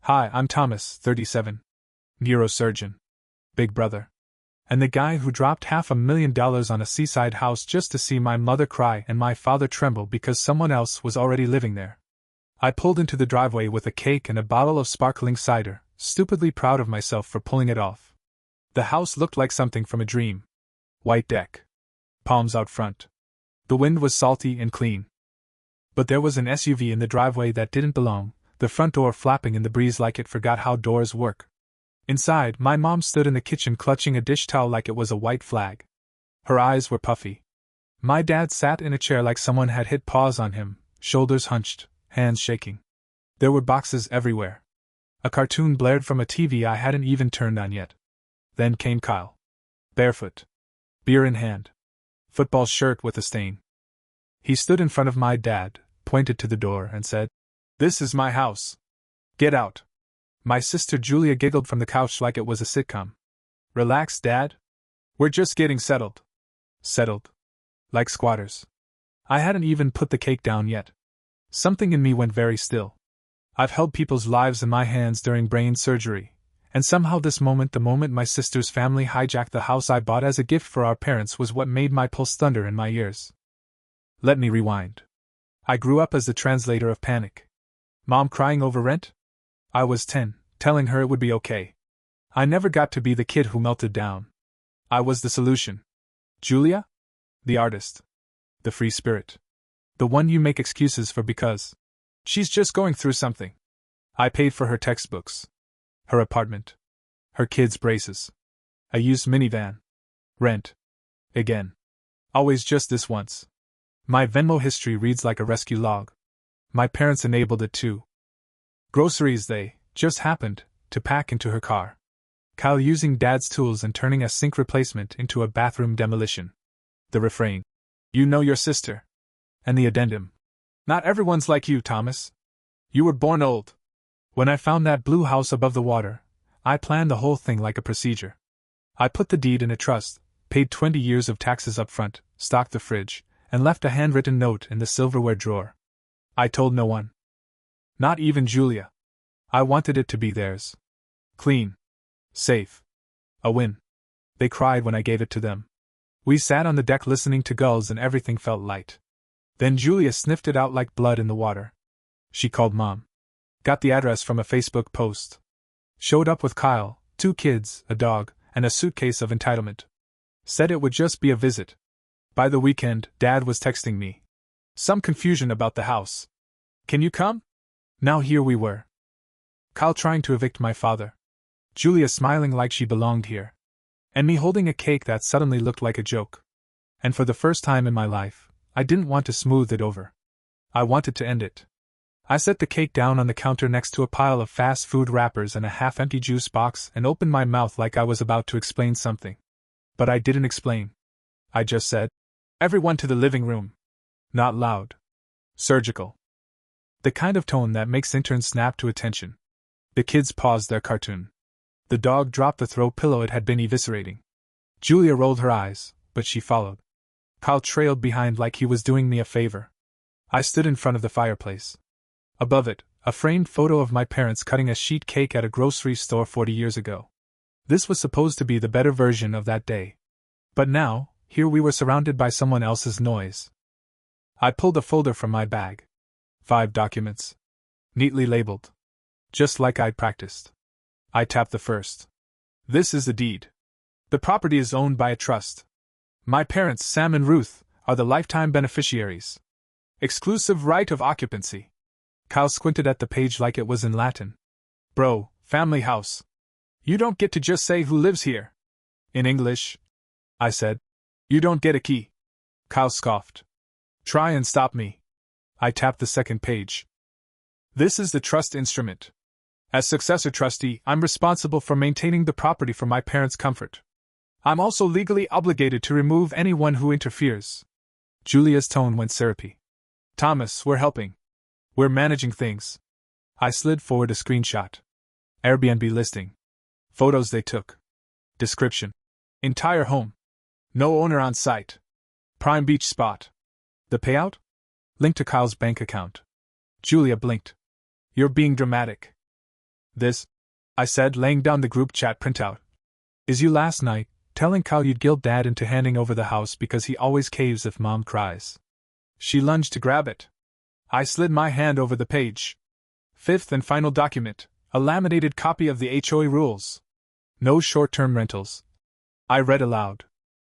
Hi, I'm Thomas, 37. Neurosurgeon. Big brother. And the guy who dropped $500,000 on a seaside house just to see my mother cry and my father tremble because someone else was already living there. I pulled into the driveway with a cake and a bottle of sparkling cider, stupidly proud of myself for pulling it off. The house looked like something from a dream. White deck. Palms out front. The wind was salty and clean. But there was an SUV in the driveway that didn't belong, the front door flapping in the breeze like it forgot how doors work. Inside, my mom stood in the kitchen clutching a dish towel like it was a white flag. Her eyes were puffy. My dad sat in a chair like someone had hit pause on him, shoulders hunched, hands shaking. There were boxes everywhere. A cartoon blared from a TV I hadn't even turned on yet. Then came Kyle. Barefoot. Beer in hand. Football shirt with a stain. He stood in front of my dad, pointed to the door, and said, "This is my house. Get out." My sister Julia giggled from the couch like it was a sitcom. "Relax, Dad. We're just getting settled." Settled. Like squatters. I hadn't even put the cake down yet. Something in me went very still. I've held people's lives in my hands during brain surgery, and somehow this moment, the moment my sister's family hijacked the house I bought as a gift for our parents, was what made my pulse thunder in my ears. Let me rewind. I grew up as the translator of panic. Mom crying over rent? I was 10, telling her it would be okay. I never got to be the kid who melted down. I was the solution. Julia? The artist. The free spirit. The one you make excuses for because she's just going through something. I paid for her textbooks. Her apartment. Her kids' braces. A used minivan. Rent. Again. Always just this once. My Venmo history reads like a rescue log. My parents enabled it too. Groceries they just happened to pack into her car. Kyle using Dad's tools and turning a sink replacement into a bathroom demolition. The refrain. You know your sister. And the addendum. Not everyone's like you, Thomas. You were born old. When I found that blue house above the water, I planned the whole thing like a procedure. I put the deed in a trust, paid 20 years of taxes up front, stocked the fridge, and left a handwritten note in the silverware drawer. I told no one. Not even Julia. I wanted it to be theirs. Clean. Safe. A win. They cried when I gave it to them. We sat on the deck listening to gulls and everything felt light. Then Julia sniffed it out like blood in the water. She called Mom. Got the address from a Facebook post. Showed up with Kyle, 2 kids, a dog, and a suitcase of entitlement. Said it would just be a visit. By the weekend, Dad was texting me. Some confusion about the house. Can you come? Now here we were. Kyle trying to evict my father. Julia smiling like she belonged here. And me holding a cake that suddenly looked like a joke. And for the first time in my life, I didn't want to smooth it over. I wanted to end it. I set the cake down on the counter next to a pile of fast food wrappers and a half-empty juice box and opened my mouth like I was about to explain something. But I didn't explain. I just said, "Everyone to the living room." Not loud. Surgical. The kind of tone that makes interns snap to attention. The kids paused their cartoon. The dog dropped the throw pillow it had been eviscerating. Julia rolled her eyes, but she followed. Kyle trailed behind like he was doing me a favor. I stood in front of the fireplace. Above it, a framed photo of my parents cutting a sheet cake at a grocery store 40 years ago. This was supposed to be the better version of that day. But now, here we were surrounded by someone else's noise. I pulled a folder from my bag. 5 documents. Neatly labeled. Just like I'd practiced. I tapped the first. This is the deed. The property is owned by a trust. My parents, Sam and Ruth, are the lifetime beneficiaries. Exclusive right of occupancy. Kyle squinted at the page like it was in Latin. Bro, family house. You don't get to just say who lives here. In English. I said. You don't get a key. Kyle scoffed. Try and stop me. I tapped the second page. This is the trust instrument. As successor trustee, I'm responsible for maintaining the property for my parents' comfort. I'm also legally obligated to remove anyone who interferes. Julia's tone went syrupy. Thomas, we're helping. We're managing things. I slid forward a screenshot. Airbnb listing. Photos they took. Description. Entire home. No owner on site. Prime beach spot. The payout? Link to Kyle's bank account. Julia blinked. You're being dramatic. This, I said, laying down the group chat printout, is you last night, telling Kyle you'd guilt Dad into handing over the house because he always caves if Mom cries. She lunged to grab it. I slid my hand over the page. Fifth and final document, a laminated copy of the HOA rules. No short-term rentals. I read aloud.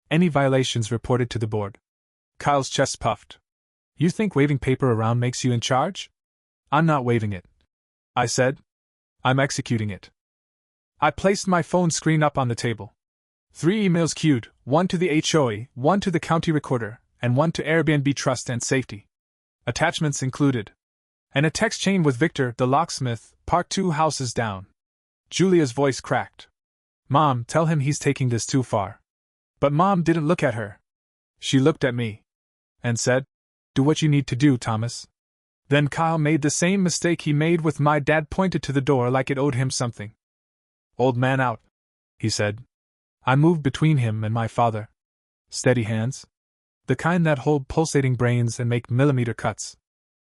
Any violations reported to the board. Kyle's chest puffed. You think waving paper around makes you in charge? I'm not waving it, I said. I'm executing it. I placed my phone screen up on the table. 3 emails queued, 1 to the HOA, 1 to the county recorder, and 1 to Airbnb Trust and Safety. Attachments included. And a text chain with Victor, the locksmith, parked 2 houses down. Julia's voice cracked. Mom, tell him he's taking this too far. But Mom didn't look at her. She looked at me. And said, do what you need to do, Thomas. Then Kyle made the same mistake he made with my dad, pointed to the door like it owed him something. Old man out, he said. I moved between him and my father. Steady hands. The kind that hold pulsating brains and make millimeter cuts.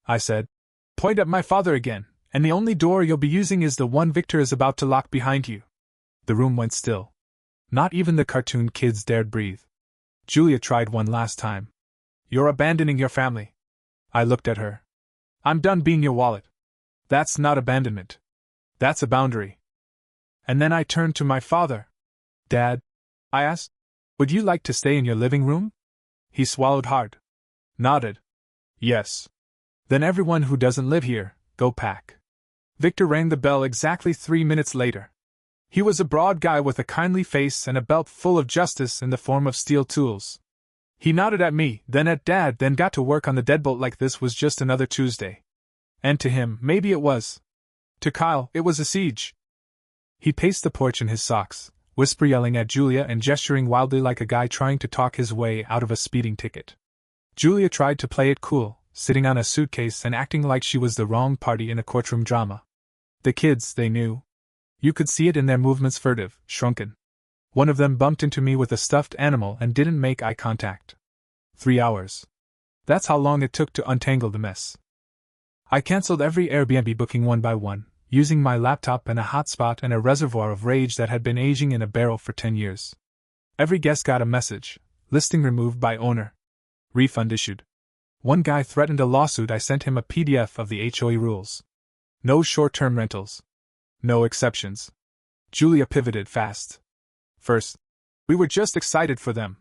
I said. Point at my father again, and the only door you'll be using is the one Victor is about to lock behind you. The room went still. Not even the cartoon kids dared breathe. Julia tried one last time. You're abandoning your family. I looked at her. I'm done being your wallet. That's not abandonment. That's a boundary. And then I turned to my father. Dad, I asked, would you like to stay in your living room? He swallowed hard. Nodded. Yes. Then everyone who doesn't live here, go pack. Victor rang the bell exactly 3 minutes later. He was a broad guy with a kindly face and a belt full of justice in the form of steel tools. He nodded at me, then at Dad, then got to work on the deadbolt like this was just another Tuesday. And to him, maybe it was. To Kyle, it was a siege. He paced the porch in his socks, whisper yelling at Julia and gesturing wildly like a guy trying to talk his way out of a speeding ticket. Julia tried to play it cool, sitting on a suitcase and acting like she was the wrong party in a courtroom drama. The kids, they knew. You could see it in their movements, furtive, shrunken. One of them bumped into me with a stuffed animal and didn't make eye contact. 3 hours. That's how long it took to untangle the mess. I cancelled every Airbnb booking one by one, using my laptop and a hotspot and a reservoir of rage that had been aging in a barrel for 10 years. Every guest got a message, listing removed by owner. Refund issued. One guy threatened a lawsuit. I sent him a PDF of the HOA rules. No short-term rentals. No exceptions. Julia pivoted fast. First, we were just excited for them.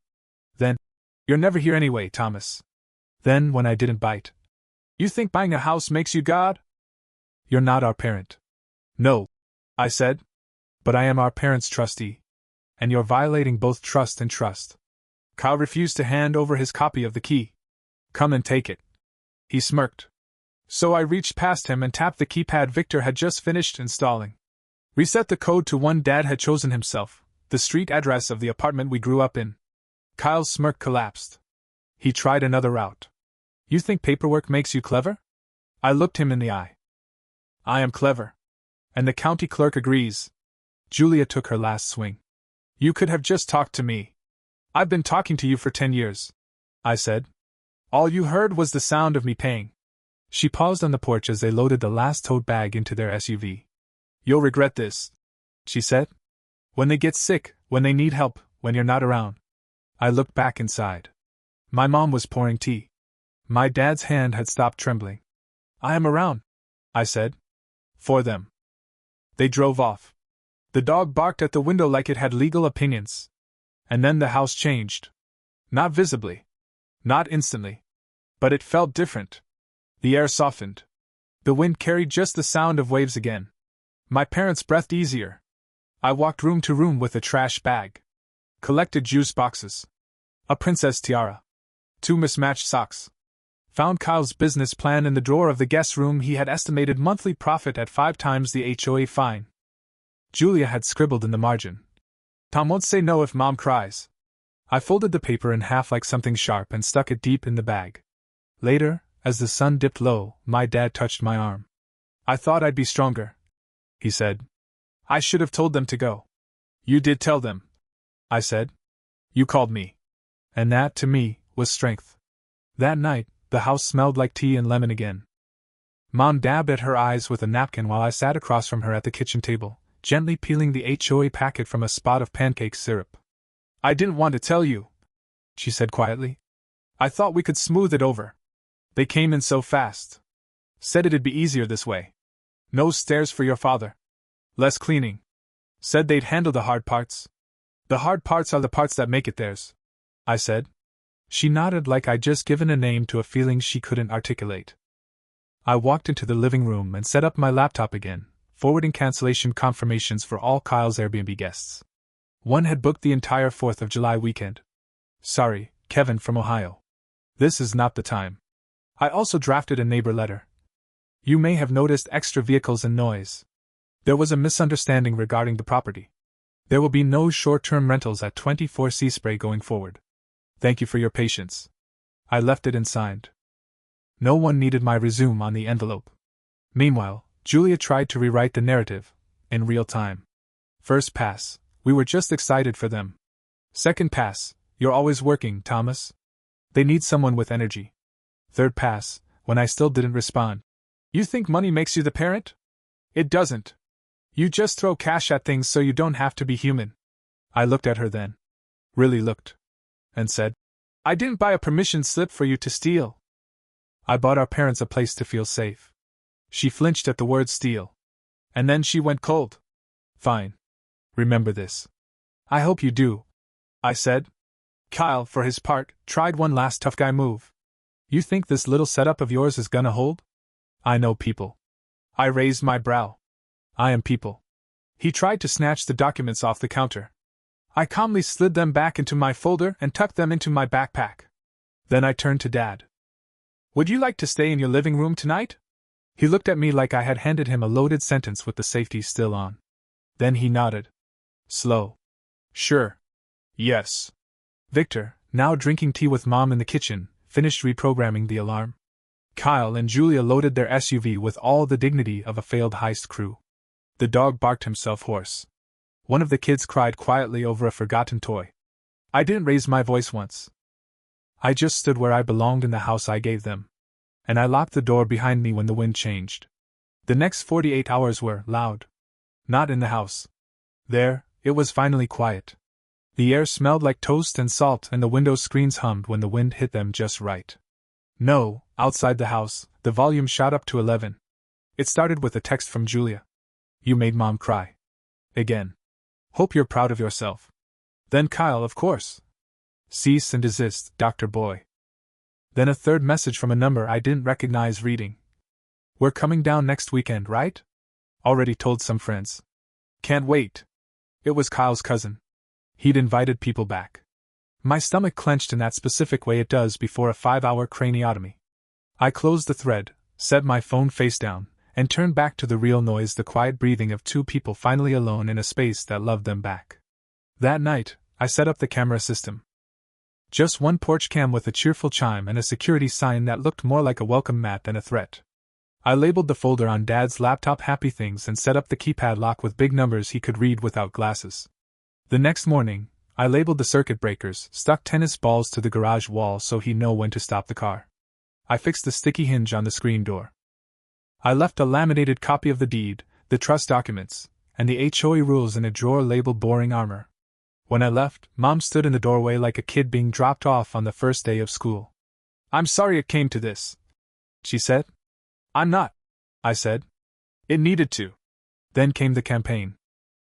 Then, you're never here anyway, Thomas. Then, when I didn't bite. You think buying a house makes you God? You're not our parent. No, I said. But I am our parent's trustee. And you're violating both trust and trust. Kyle refused to hand over his copy of the key. Come and take it. He smirked. So I reached past him and tapped the keypad Victor had just finished installing. Reset the code to one Dad had chosen himself, the street address of the apartment we grew up in. Kyle's smirk collapsed. He tried another route. You think paperwork makes you clever? I looked him in the eye. I am clever. And the county clerk agrees. Julia took her last swing. You could have just talked to me. I've been talking to you for 10 years. I said. All you heard was the sound of me paying. She paused on the porch as they loaded the last tote bag into their SUV. You'll regret this, she said. When they get sick, when they need help, when you're not around. I looked back inside. My mom was pouring tea. My dad's hand had stopped trembling. I am around, I said. For them. They drove off. The dog barked at the window like it had legal opinions. And then the house changed. Not visibly. Not instantly. But it felt different. The air softened. The wind carried just the sound of waves again. My parents breathed easier. I walked room to room with a trash bag. Collected juice boxes. A princess tiara. 2 mismatched socks. Found Kyle's business plan in the drawer of the guest room. He had estimated monthly profit at 5 times the HOA fine. Julia had scribbled in the margin. Tom won't say no if Mom cries. I folded the paper in half like something sharp and stuck it deep in the bag. Later, as the sun dipped low, my dad touched my arm. I thought I'd be stronger, he said. I should have told them to go. You did tell them, I said. You called me. And that, to me, was strength. That night, the house smelled like tea and lemon again. Mom dabbed at her eyes with a napkin while I sat across from her at the kitchen table, gently peeling the HOA packet from a spot of pancake syrup. I didn't want to tell you, she said quietly. I thought we could smooth it over. They came in so fast. Said it'd be easier this way. No stairs for your father. Less cleaning. Said they'd handle the hard parts. The hard parts are the parts that make it theirs, I said. She nodded like I'd just given a name to a feeling she couldn't articulate. I walked into the living room and set up my laptop again, forwarding cancellation confirmations for all Kyle's Airbnb guests. One had booked the entire 4th of July weekend. Sorry, Kevin from Ohio. This is not the time. I also drafted a neighbor letter. You may have noticed extra vehicles and noise. There was a misunderstanding regarding the property. There will be no short-term rentals at 24 Seaspray going forward. Thank you for your patience. I left it and signed. No one needed my resume on the envelope. Meanwhile, Julia tried to rewrite the narrative, in real time. First pass, we were just excited for them. Second pass, you're always working, Thomas. They need someone with energy. Third pass, when I still didn't respond. You think money makes you the parent? It doesn't. You just throw cash at things so you don't have to be human. I looked at her then. Really looked. And said, I didn't buy a permission slip for you to steal. I bought our parents a place to feel safe. She flinched at the word steal. And then she went cold. Fine. Remember this. I hope you do, I said. Kyle, for his part, tried one last tough guy move. You think this little setup of yours is gonna hold? I know people. I raised my brow. I am people. He tried to snatch the documents off the counter. I calmly slid them back into my folder and tucked them into my backpack. Then I turned to Dad. Would you like to stay in your living room tonight? He looked at me like I had handed him a loaded sentence with the safety still on. Then he nodded. Slow. Sure. Yes. Victor, now drinking tea with Mom in the kitchen, finished reprogramming the alarm. Kyle and Julia loaded their SUV with all the dignity of a failed heist crew. The dog barked himself hoarse. One of the kids cried quietly over a forgotten toy. I didn't raise my voice once. I just stood where I belonged in the house I gave them. And I locked the door behind me when the wind changed. The next 48 hours were loud. Not in the house. There, it was finally quiet. The air smelled like toast and salt and the window screens hummed when the wind hit them just right. No, outside the house, the volume shot up to 11. It started with a text from Julia. You made Mom cry. Again. Hope you're proud of yourself. Then Kyle, of course. Cease and desist, Dr. Boy. Then a third message from a number I didn't recognize reading. We're coming down next weekend, right? Already told some friends. Can't wait. It was Kyle's cousin. He'd invited people back. My stomach clenched in that specific way it does before a 5-hour craniotomy. I closed the thread, set my phone face down, and turned back to the real noise, the quiet breathing of two people finally alone in a space that loved them back. That night, I set up the camera system. Just one porch cam with a cheerful chime and a security sign that looked more like a welcome mat than a threat. I labeled the folder on Dad's laptop Happy Things and set up the keypad lock with big numbers he could read without glasses. The next morning, I labeled the circuit breakers, stuck tennis balls to the garage wall so he'd know when to stop the car. I fixed the sticky hinge on the screen door. I left a laminated copy of the deed, the trust documents, and the HOA rules in a drawer labeled Boring Armor. When I left, Mom stood in the doorway like a kid being dropped off on the first day of school. I'm sorry it came to this, she said. I'm not, I said. It needed to. Then came the campaign.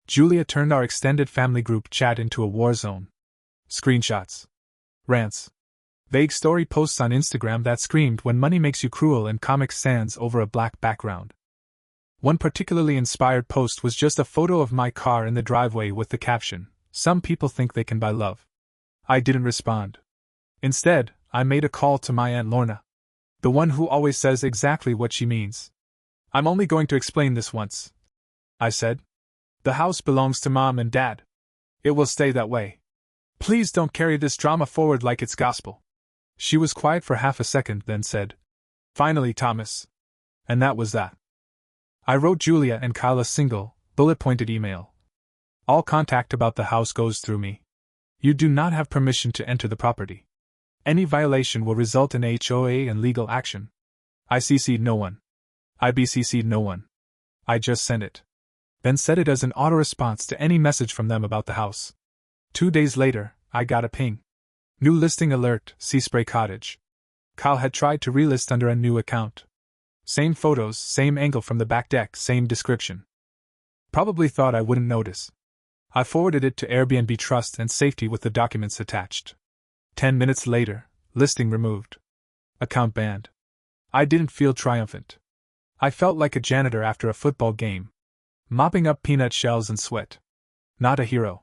Julia turned our extended family group chat into a war zone. Screenshots. Rants. Vague story posts on Instagram that screamed when money makes you cruel and Comic Sans over a black background. One particularly inspired post was just a photo of my car in the driveway with the caption, "Some people think they can buy love." I didn't respond. Instead, I made a call to my Aunt Lorna. The one who always says exactly what she means. I'm only going to explain this once, I said. The house belongs to Mom and Dad. It will stay that way. Please don't carry this drama forward like it's gospel. She was quiet for half a second, then said, Finally, Thomas. And that was that. I wrote Julia and Kyle a single, bullet-pointed email. All contact about the house goes through me. You do not have permission to enter the property. Any violation will result in HOA and legal action. I CC'd no one. I BCC'd no one. I just sent it. Then set it as an auto-response to any message from them about the house. 2 days later, I got a ping. New listing alert, Seaspray Cottage. Kyle had tried to relist under a new account. Same photos, same angle from the back deck, same description. Probably thought I wouldn't notice. I forwarded it to Airbnb Trust and Safety with the documents attached. 10 minutes later, listing removed. Account banned. I didn't feel triumphant. I felt like a janitor after a football game, mopping up peanut shells and sweat. Not a hero.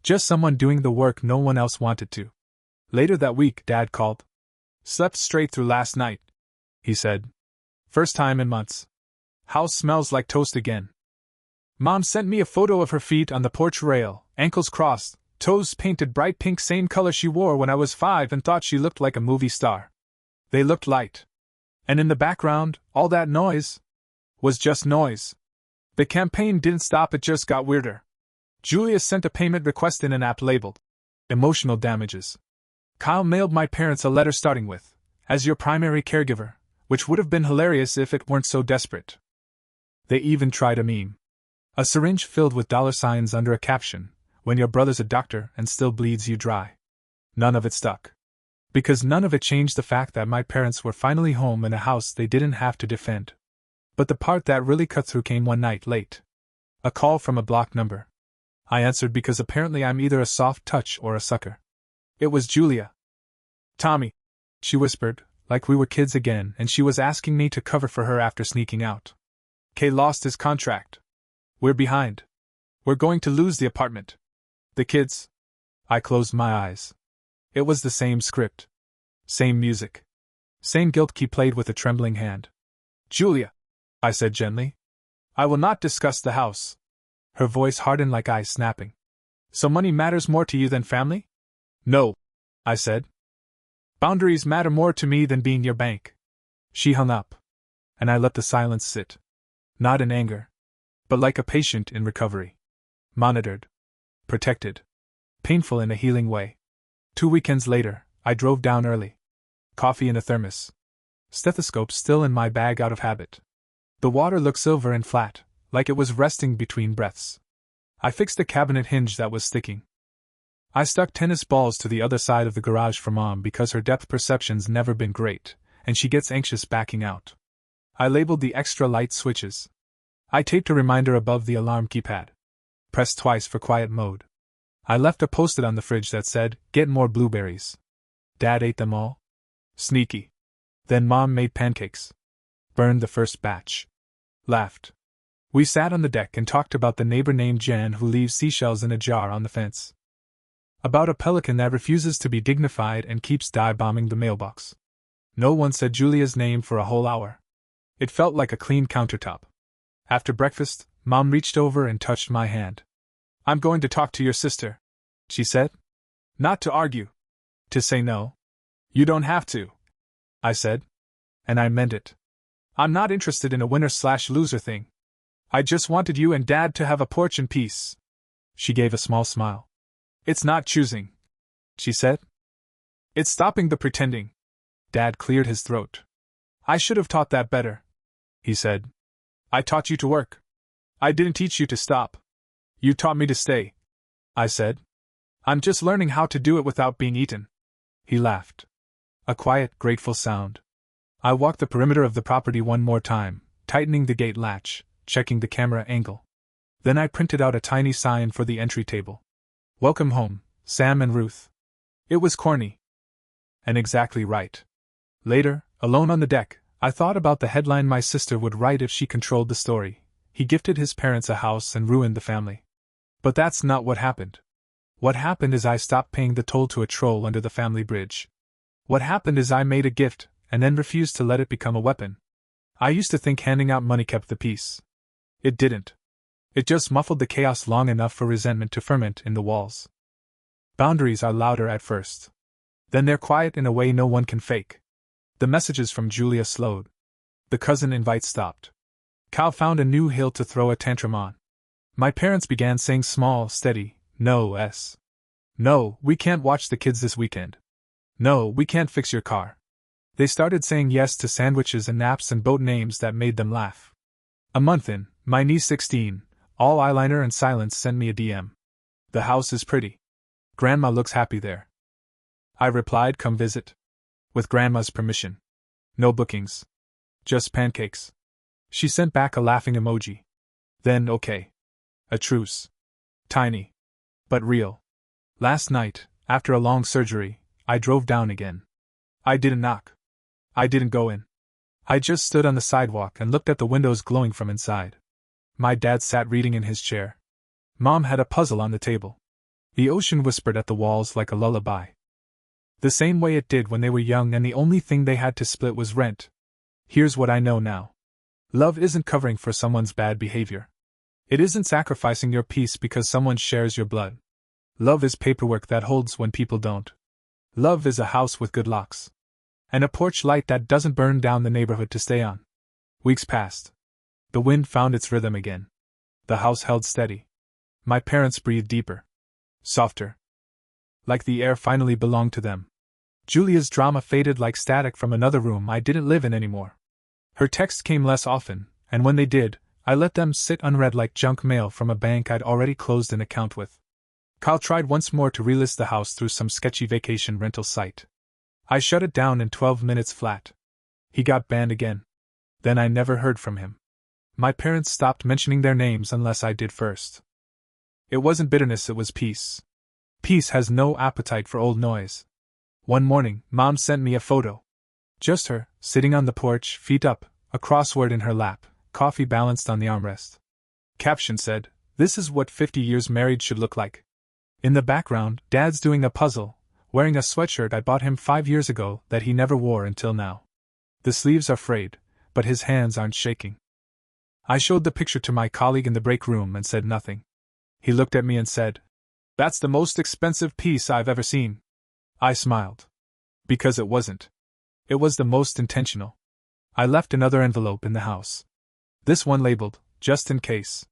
Just someone doing the work no one else wanted to. Later that week, Dad called. Slept straight through last night, he said. First time in months. House smells like toast again. Mom sent me a photo of her feet on the porch rail, ankles crossed, toes painted bright pink, same color she wore when I was 5, and thought she looked like a movie star. They looked light. And in the background, all that noise was just noise. The campaign didn't stop, it just got weirder. Julia sent a payment request in an app labeled emotional damages. Kyle mailed my parents a letter starting with, as your primary caregiver, which would have been hilarious if it weren't so desperate. They even tried a meme. A syringe filled with $signs under a caption, when your brother's a doctor and still bleeds you dry. None of it stuck. Because none of it changed the fact that my parents were finally home in a house they didn't have to defend. But the part that really cut through came one night late. A call from a blocked number. I answered because apparently I'm either a soft touch or a sucker. It was Julia. Tommy, she whispered, like we were kids again, and she was asking me to cover for her after sneaking out. Kay lost his contract. We're behind. We're going to lose the apartment. The kids. I closed my eyes. It was the same script. Same music. Same guilt key played with a trembling hand. Julia, I said gently. I will not discuss the house. Her voice hardened like ice snapping. So money matters more to you than family? No, I said. Boundaries matter more to me than being your bank. She hung up. And I let the silence sit. Not in anger, but like a patient in recovery. Monitored. Protected. Painful in a healing way. 2 weekends later, I drove down early. Coffee in a thermos. Stethoscope still in my bag out of habit. The water looked silver and flat, like it was resting between breaths. I fixed the cabinet hinge that was sticking. I stuck tennis balls to the other side of the garage for Mom because her depth perception's never been great, and she gets anxious backing out. I labeled the extra light switches. I taped a reminder above the alarm keypad. Pressed twice for quiet mode. I left a post-it on the fridge that said, "Get more blueberries." Dad ate them all. Sneaky. Then Mom made pancakes. Burned the first batch. Laughed. We sat on the deck and talked about the neighbor named Jan who leaves seashells in a jar on the fence. About a pelican that refuses to be dignified and keeps dive-bombing the mailbox. No one said Julia's name for a whole hour. It felt like a clean countertop. After breakfast, Mom reached over and touched my hand. I'm going to talk to your sister, she said. Not to argue. To say no. You don't have to, I said. And I meant it. I'm not interested in a winner/loser thing. I just wanted you and Dad to have a porch in peace. She gave a small smile. It's not choosing, she said. It's stopping the pretending. Dad cleared his throat. I should have taught that better, he said. I taught you to work. I didn't teach you to stop. You taught me to stay, I said. I'm just learning how to do it without being eaten. He laughed. A quiet, grateful sound. I walked the perimeter of the property one more time, tightening the gate latch, checking the camera angle. Then I printed out a tiny sign for the entry table. Welcome home, Sam and Ruth. It was corny. And exactly right. Later, alone on the deck, I thought about the headline my sister would write if she controlled the story. He gifted his parents a house and ruined the family. But that's not what happened. What happened is I stopped paying the toll to a troll under the family bridge. What happened is I made a gift, and then refused to let it become a weapon. I used to think handing out money kept the peace. It didn't. It just muffled the chaos long enough for resentment to ferment in the walls. Boundaries are louder at first. Then they're quiet in a way no one can fake. The messages from Julia slowed. The cousin invite stopped. Cal found a new hill to throw a tantrum on. My parents began saying small, steady, no-s. No, we can't watch the kids this weekend. No, we can't fix your car. They started saying yes to sandwiches and naps and boat names that made them laugh. A month in, my niece 16, all eyeliner and silence, sent me a DM. The house is pretty. Grandma looks happy there. I replied, come visit. With Grandma's permission. No bookings. Just pancakes. She sent back a laughing emoji. Then, okay. A truce. Tiny. But real. Last night, after a long surgery, I drove down again. I didn't knock. I didn't go in. I just stood on the sidewalk and looked at the windows glowing from inside. My dad sat reading in his chair. Mom had a puzzle on the table. The ocean whispered at the walls like a lullaby. The same way it did when they were young and the only thing they had to split was rent. Here's what I know now. Love isn't covering for someone's bad behavior. It isn't sacrificing your peace because someone shares your blood. Love is paperwork that holds when people don't. Love is a house with good locks. And a porch light that doesn't burn down the neighborhood to stay on. Weeks passed. The wind found its rhythm again. The house held steady. My parents breathed deeper. Softer. Like the air finally belonged to them. Julia's drama faded like static from another room I didn't live in anymore. Her texts came less often, and when they did, I let them sit unread like junk mail from a bank I'd already closed an account with. Kyle tried once more to relist the house through some sketchy vacation rental site. I shut it down in 12 minutes flat. He got banned again. Then I never heard from him. My parents stopped mentioning their names unless I did first. It wasn't bitterness, it was peace. Peace has no appetite for old noise. One morning, Mom sent me a photo. Just her, sitting on the porch, feet up, a crossword in her lap, coffee balanced on the armrest. Caption said, "This is what 50 years married should look like." In the background, Dad's doing a puzzle, wearing a sweatshirt I bought him 5 years ago that he never wore until now. The sleeves are frayed, but his hands aren't shaking. I showed the picture to my colleague in the break room and said nothing. He looked at me and said, "That's the most expensive piece I've ever seen." I smiled. Because it wasn't. It was the most intentional. I left another envelope in the house. This one labeled, just in case.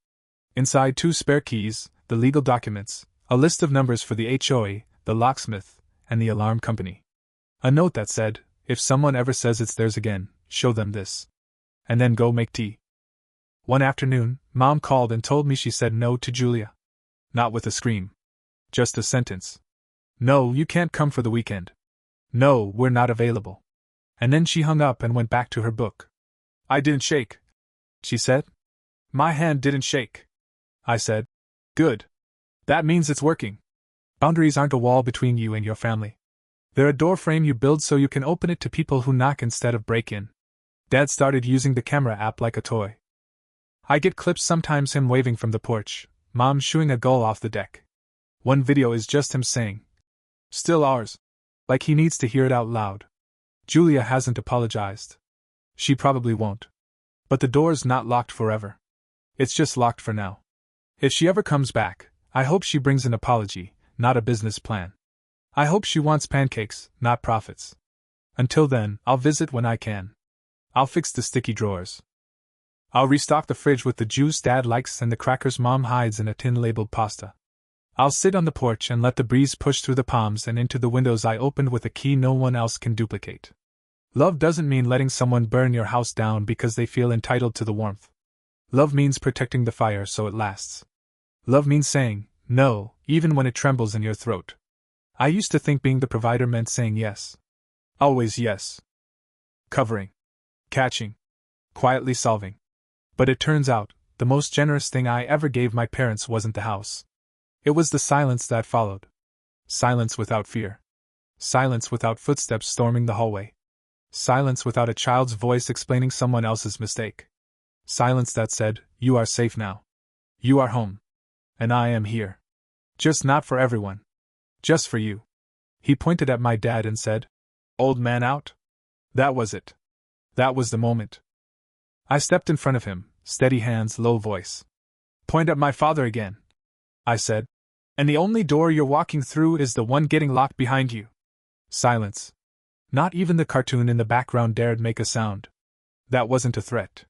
Inside 2 spare keys, the legal documents, a list of numbers for the HOA, the locksmith, and the alarm company. A note that said, if someone ever says it's theirs again, show them this. And then go make tea. One afternoon, Mom called and told me she said no to Julia. Not with a scream. Just a sentence. No, you can't come for the weekend. No, we're not available. And then she hung up and went back to her book. I didn't shake, she said. My hand didn't shake. I said, good. That means it's working. Boundaries aren't a wall between you and your family. They're a door frame you build so you can open it to people who knock instead of break in. Dad started using the camera app like a toy. I get clips, sometimes him waving from the porch, Mom shooing a gull off the deck. One video is just him saying, "Still ours." Like he needs to hear it out loud. Julia hasn't apologized. She probably won't. But the door's not locked forever. It's just locked for now. If she ever comes back, I hope she brings an apology, not a business plan. I hope she wants pancakes, not profits. Until then, I'll visit when I can. I'll fix the sticky drawers. I'll restock the fridge with the juice Dad likes and the crackers Mom hides in a tin labeled pasta. I'll sit on the porch and let the breeze push through the palms and into the windows I opened with a key no one else can duplicate. Love doesn't mean letting someone burn your house down because they feel entitled to the warmth. Love means protecting the fire so it lasts. Love means saying no, even when it trembles in your throat. I used to think being the provider meant saying yes. Always yes. Covering. Catching. Quietly solving. But it turns out, the most generous thing I ever gave my parents wasn't the house. It was the silence that followed. Silence without fear. Silence without footsteps storming the hallway. Silence without a child's voice explaining someone else's mistake. Silence that said, "You are safe now. You are home. And I am here. Just not for everyone. Just for you." He pointed at my dad and said, "Old man out?" That was it. That was the moment. I stepped in front of him, steady hands, low voice. "Point at my father again," I said. "And the only door you're walking through is the one getting locked behind you." Silence. Not even the cartoon in the background dared make a sound. That wasn't a threat.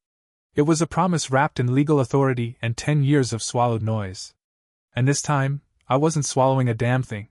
It was a promise wrapped in legal authority and 10 years of swallowed noise. And this time, I wasn't swallowing a damn thing.